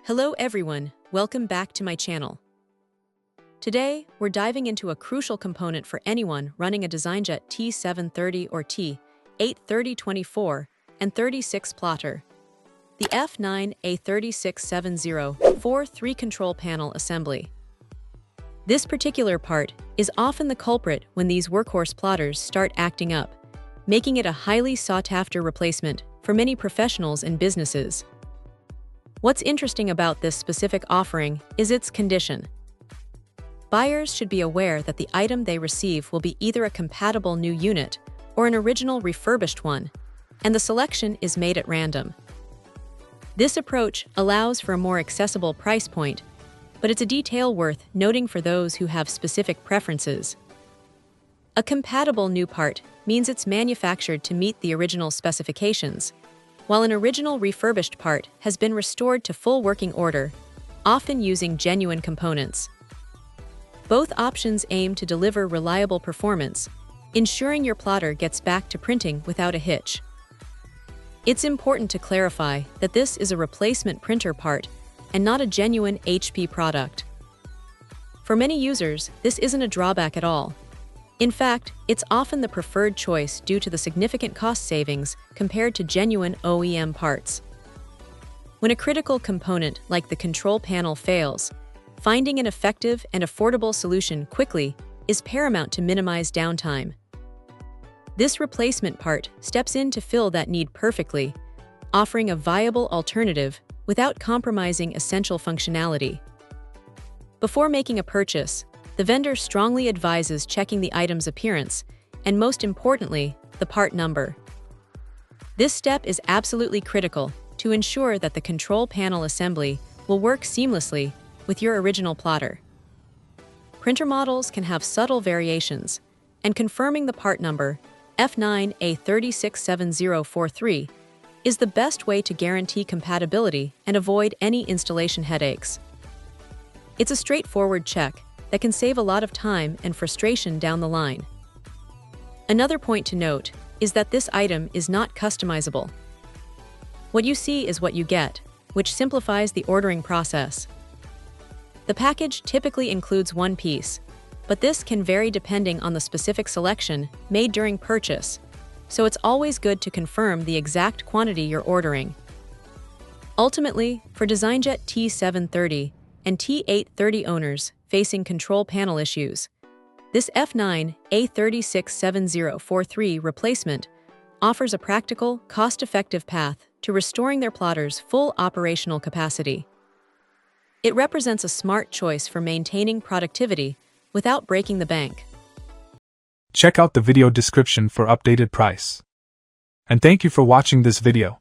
Hello everyone, welcome back to my channel. Today, we're diving into a crucial component for anyone running a DesignJet T730 or T830 and 36 plotter, the F9A30-67043 control panel assembly. This particular part is often the culprit when these workhorse plotters start acting up, making it a highly sought-after replacement for many professionals and businesses. What's interesting about this specific offering is its condition. Buyers should be aware that the item they receive will be either a compatible new unit or an original refurbished one, and the selection is made at random. This approach allows for a more accessible price point, but it's a detail worth noting for those who have specific preferences. A compatible new part means it's manufactured to meet the original specifications, while an original refurbished part has been restored to full working order, often using genuine components. Both options aim to deliver reliable performance, ensuring your plotter gets back to printing without a hitch. It's important to clarify that this is a replacement printer part and not a genuine HP product. For many users, this isn't a drawback at all. In fact, it's often the preferred choice due to the significant cost savings compared to genuine OEM parts. When a critical component like the control panel fails, finding an effective and affordable solution quickly is paramount to minimize downtime. This replacement part steps in to fill that need perfectly, offering a viable alternative without compromising essential functionality. Before making a purchase, the vendor strongly advises checking the item's appearance and, most importantly, the part number. This step is absolutely critical to ensure that the control panel assembly will work seamlessly with your original plotter. Printer models can have subtle variations, and confirming the part number, F9A30-67043, is the best way to guarantee compatibility and avoid any installation headaches. It's a straightforward check that can save a lot of time and frustration down the line. Another point to note is that this item is not customizable. What you see is what you get, which simplifies the ordering process. The package typically includes one piece, but this can vary depending on the specific selection made during purchase, so it's always good to confirm the exact quantity you're ordering. Ultimately, for DesignJet T730 and T830 owners facing control panel issues, this F9A30-67043 replacement offers a practical, cost-effective path to restoring their plotter's full operational capacity. It represents a smart choice for maintaining productivity without breaking the bank. Check out the video description for updated price. And thank you for watching this video.